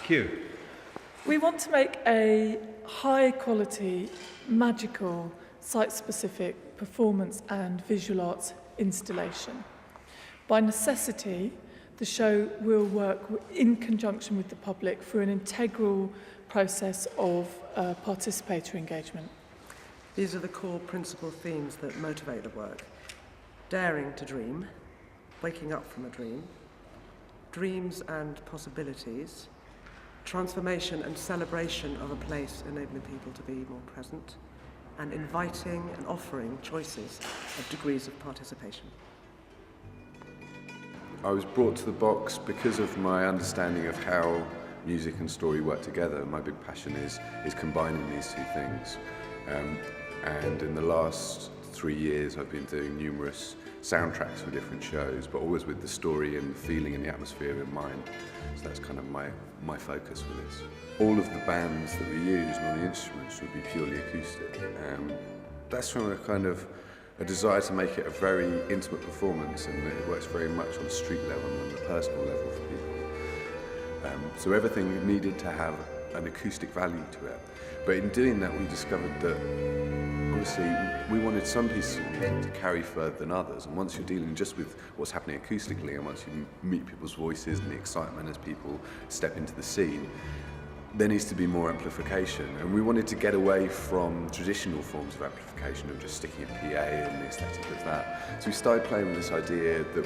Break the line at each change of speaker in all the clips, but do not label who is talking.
Q.
We want to make a high-quality, magical, site-specific performance and visual arts installation. By necessity, the show will work in conjunction with the public through an integral process of participatory engagement.
These are the core principal themes that motivate the work. Daring to dream, waking up from a dream, dreams and possibilities, transformation and celebration of a place enabling people to be more present, and inviting and offering choices of degrees of participation.
I was brought to the box because of my understanding of how music and story work together. My big passion is combining these two things. And in the last 3 years I've been doing numerous soundtracks for different shows, but always with the story and the feeling and the atmosphere in mind. So that's kind of my focus for this. All of the bands that we use and all the instruments would be purely acoustic. That's from a desire to make it a very intimate performance, and it works very much on the street level and on the personal level for people. So everything needed to have an acoustic value to it. But in doing that, we discovered that obviously we wanted some pieces of music to carry further than others. And once you're dealing just with what's happening acoustically, and once you meet people's voices and the excitement as people step into the scene, there needs to be more amplification. And we wanted to get away from traditional forms of amplification of just sticking a PA and the aesthetic of that. So we started playing with this idea that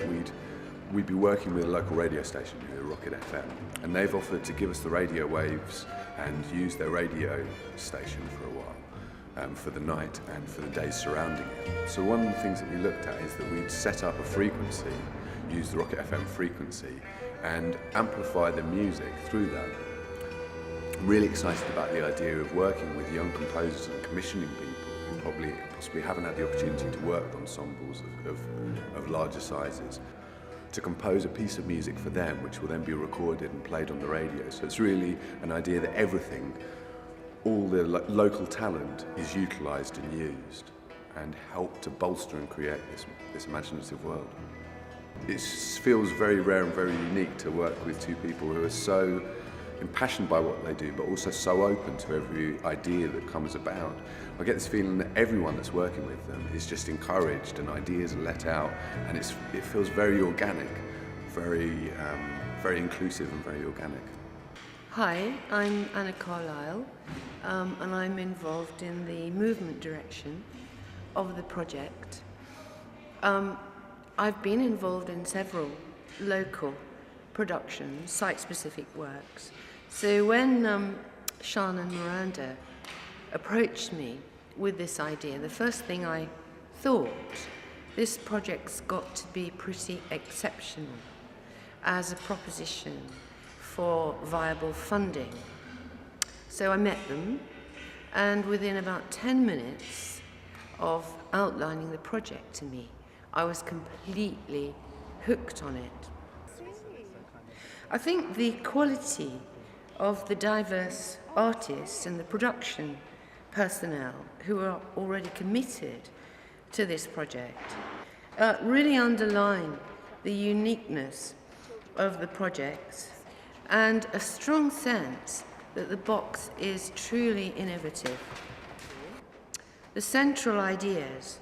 we'd be working with a local radio station, Rocket FM, and they've offered to give us the radio waves and use their radio station for a while, for the night and for the days surrounding it. So one of the things that we looked at is that we'd set up a frequency, use the Rocket FM frequency, and amplify the music through that. I'm really excited about the idea of working with young composers and commissioning people who possibly haven't had the opportunity to work with ensembles of larger sizes, to compose a piece of music for them, which will then be recorded and played on the radio. So it's really an idea that everything, all the local talent is utilised and used, and help to bolster and create this imaginative world. It feels very rare and very unique to work with two people who are so impassioned by what they do, but also so open to every idea that comes about. I get this feeling that everyone that's working with them is just encouraged and ideas are let out, and it feels very organic, very inclusive and very organic.
Hi, I'm Anna Carlisle, and I'm involved in the movement direction of the project. I've been involved in several local productions, site-specific works. So when Sean and Miranda approached me with this idea, the first thing I thought, this project's got to be pretty exceptional as a proposition for viable funding. So I met them, and within about 10 minutes of outlining the project to me, I was completely hooked on it. I think the quality of the diverse artists and the production personnel who are already committed to this project really underline the uniqueness of the project and a strong sense that the box is truly innovative. The central ideas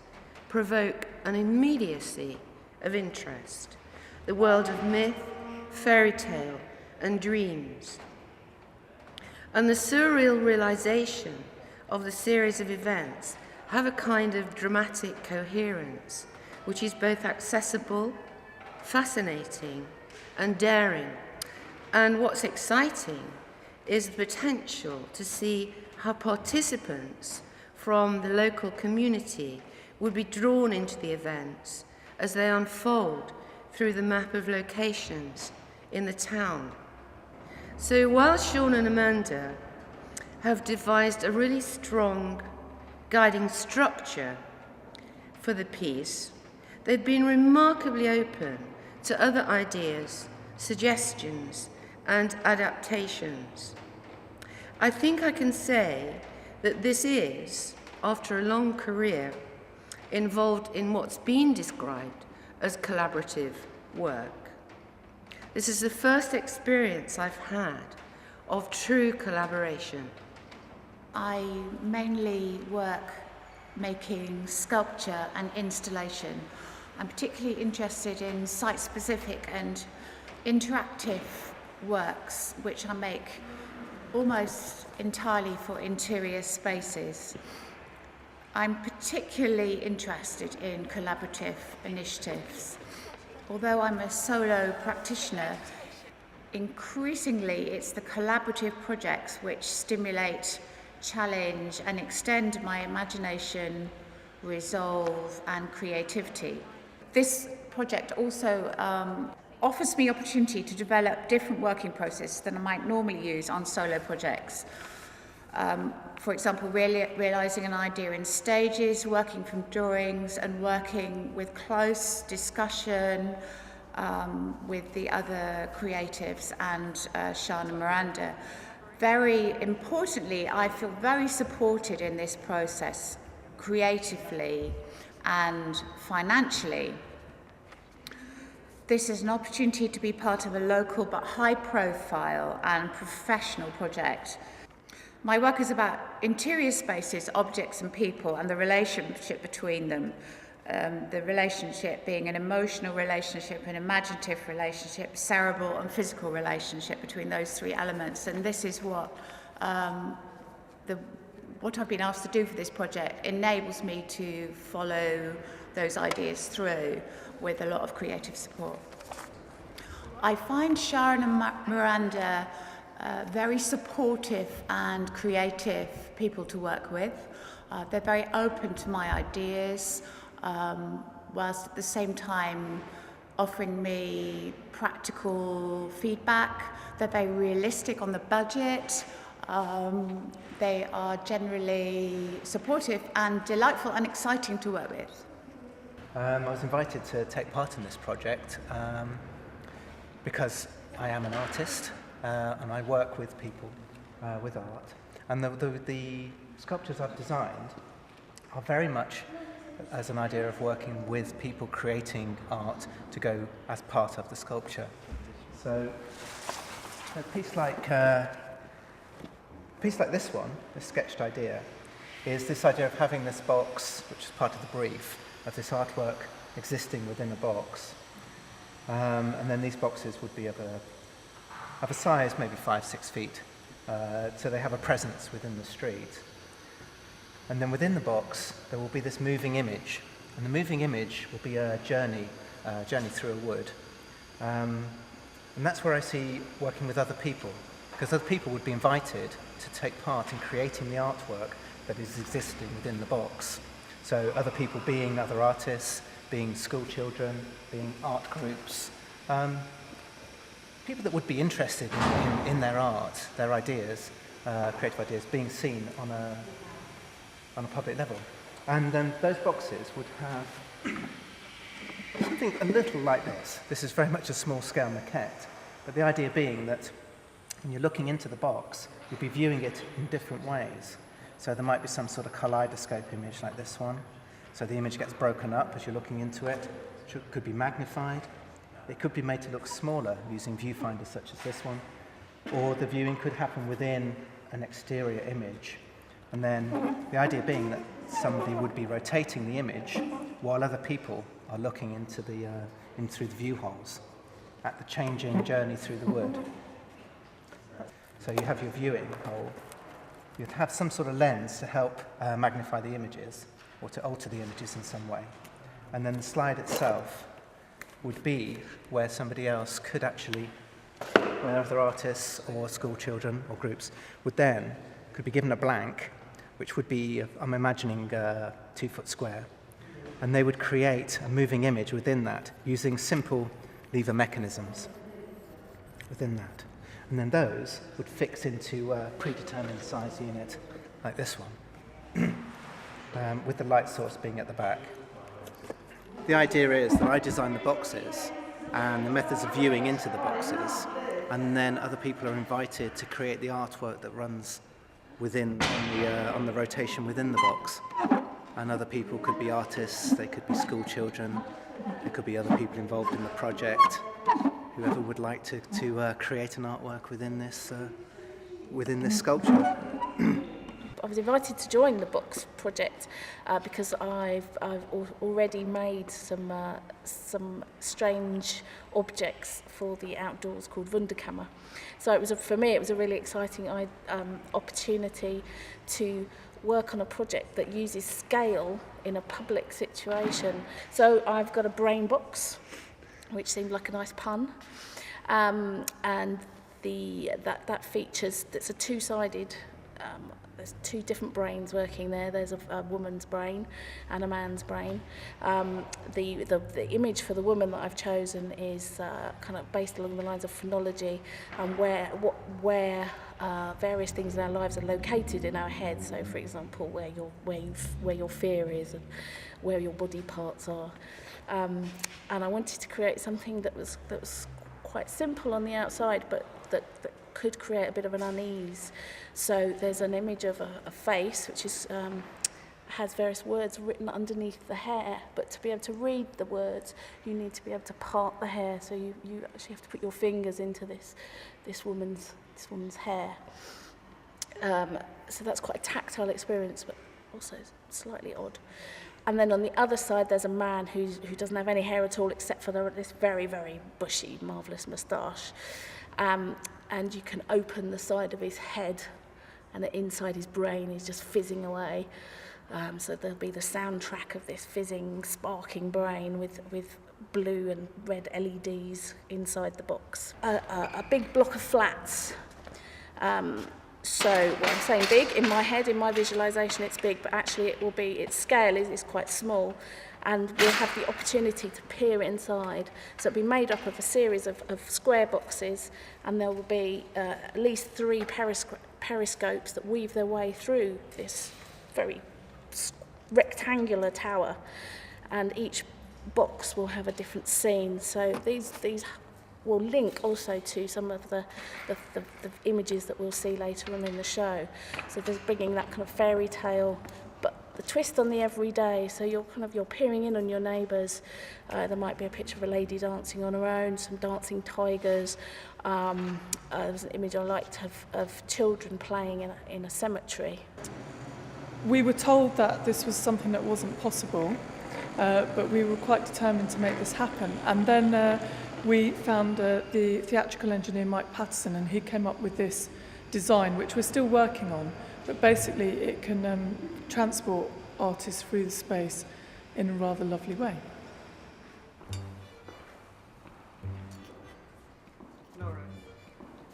provoke an immediacy of interest, the world of myth, fairy tale, and dreams. And the surreal realization of the series of events have a kind of dramatic coherence, which is both accessible, fascinating, and daring. And what's exciting is the potential to see how participants from the local community would be drawn into the events as they unfold through the map of locations in the town. So while Sean and Amanda have devised a really strong guiding structure for the piece, they've been remarkably open to other ideas, suggestions, and adaptations. I think I can say that this is, after a long career, involved in what's been described as collaborative work. This is the first experience I've had of true collaboration.
I mainly work making sculpture and installation. I'm particularly interested in site-specific and interactive works, which I make almost entirely for interior spaces. I'm particularly interested in collaborative initiatives. Although I'm a solo practitioner, increasingly it's the collaborative projects which stimulate, challenge and extend my imagination, resolve and creativity. This project also offers me opportunity to develop different working processes than I might normally use on solo projects. For example, realising an idea in stages, working from drawings and working with close discussion with the other creatives and Sean and Miranda. Very importantly, I feel very supported in this process, creatively and financially. This is an opportunity to be part of a local but high-profile and professional project. My work is about interior spaces, objects and people and the relationship between them. The relationship being an emotional relationship, an imaginative relationship, cerebral and physical relationship between those three elements. And this is what I've been asked to do for this project enables me to follow those ideas through with a lot of creative support. I find Sharon and Miranda very supportive and creative people to work with. They're very open to my ideas, whilst at the same time offering me practical feedback. They're very realistic on the budget. They are generally supportive and delightful and exciting to work with.
I was invited to take part in this project because I am an artist and I work with people with art. And the sculptures I've designed are very much as an idea of working with people creating art to go as part of the sculpture. So a piece like this one, this sketched idea, is this idea of having this box, which is part of the brief, of this artwork existing within a box. And then these boxes would be of a size maybe 5-6 feet, so they have a presence within the street. And then within the box there will be this moving image, and the moving image will be a journey through a wood. And that's where I see working with other people, because other people would be invited to take part in creating the artwork that is existing within the box. So other people being other artists, being school children, being art groups, people that would be interested in their art, their ideas, creative ideas, being seen on a public level. And then those boxes would have something a little like this. This is very much a small-scale maquette, but the idea being that when you're looking into the box, you'll be viewing it in different ways. So there might be some sort of kaleidoscope image like this one. So the image gets broken up as you're looking into it. It could be magnified. It could be made to look smaller using viewfinders such as this one. Or the viewing could happen within an exterior image. And then the idea being that somebody would be rotating the image while other people are looking into in through the view holes at the changing journey through the wood. So you have your viewing hole. You'd have some sort of lens to help magnify the images or to alter the images in some way. And then the slide itself would be where somebody else could actually, where other artists or school children or groups could be given a blank, which would be, I'm imagining, 2 foot square. And they would create a moving image within that using simple lever mechanisms within that. And then those would fix into a predetermined size unit like this one, with the light source being at the back. The idea is that I design the boxes and the methods of viewing into the boxes, and then other people are invited to create the artwork that runs within on the rotation within the box. And other people could be artists, they could be school children, there could be other people involved in the project whoever would like to create an artwork within this sculpture.
I was invited to join the box project because I've already made some strange objects for the outdoors called Wunderkammer. So for me it was a really exciting opportunity to work on a project that uses scale in a public situation. So I've got a brain box, which seemed like a nice pun, and that features, it's a two-sided. There's two different brains working there. There's a woman's brain and a man's brain. The image for the woman that I've chosen is kind of based along the lines of phrenology, and where various things in our lives are located in our head. So, for example, where your fear is and where your body parts are. And I wanted to create something that was quite simple on the outside, but that could create a bit of an unease. So there's an image of a face which is has various words written underneath the hair, but to be able to read the words you need to be able to part the hair, so you actually have to put your fingers into this woman's hair. So that's quite a tactile experience, but also slightly odd. And then on the other side there's a man who doesn't have any hair at all except for this very, very bushy, marvellous moustache. And you can open the side of his head, and inside his brain is just fizzing away. So there'll be the soundtrack of this fizzing, sparking brain with blue and red LEDs inside the box. A big block of flats. So when I'm saying big, in my head, in my visualisation, it's big, but actually its scale is quite small. And we'll have the opportunity to peer inside. So it'll be made up of a series of square boxes, and there will be at least 3 periscopes that weave their way through this very rectangular tower. And each box will have a different scene. So these will link also to some of the images that we'll see later on in the show. So there's bringing that kind of fairy tale, the twist on the everyday. So you're peering in on your neighbours. There might be a picture of a lady dancing on her own, some dancing tigers. There was an image I liked of children playing in a cemetery.
We were told that this was something that wasn't possible, but we were quite determined to make this happen. And then we found the theatrical engineer Mike Patterson, and he came up with this design, which we're still working on. But basically it can transport artists through the space in a rather lovely way.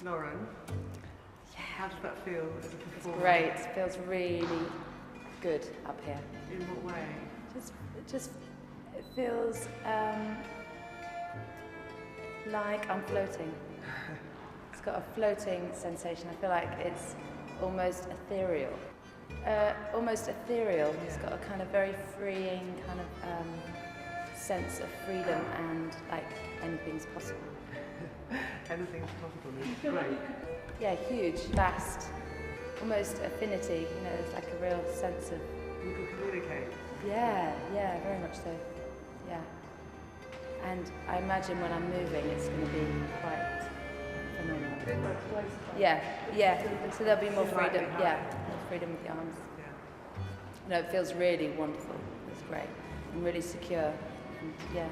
Lauren, how does that feel as a performer?
Great, it feels really good up here.
In what way?
It feels like I'm floating. It's got a floating sensation. I feel like it's almost ethereal. It's got a kind of very freeing kind of sense of freedom, and like anything's possible.
Anything's possible is great.
Yeah, huge, vast, almost affinity. There's like a real sense of...
You can communicate.
Yeah, very much so. Yeah. And I imagine when I'm moving, it's going to be quite phenomenal. Yeah. So there'll be more freedom. Yeah, more freedom with the arms. It feels really wonderful. It's great and really secure. And, yeah.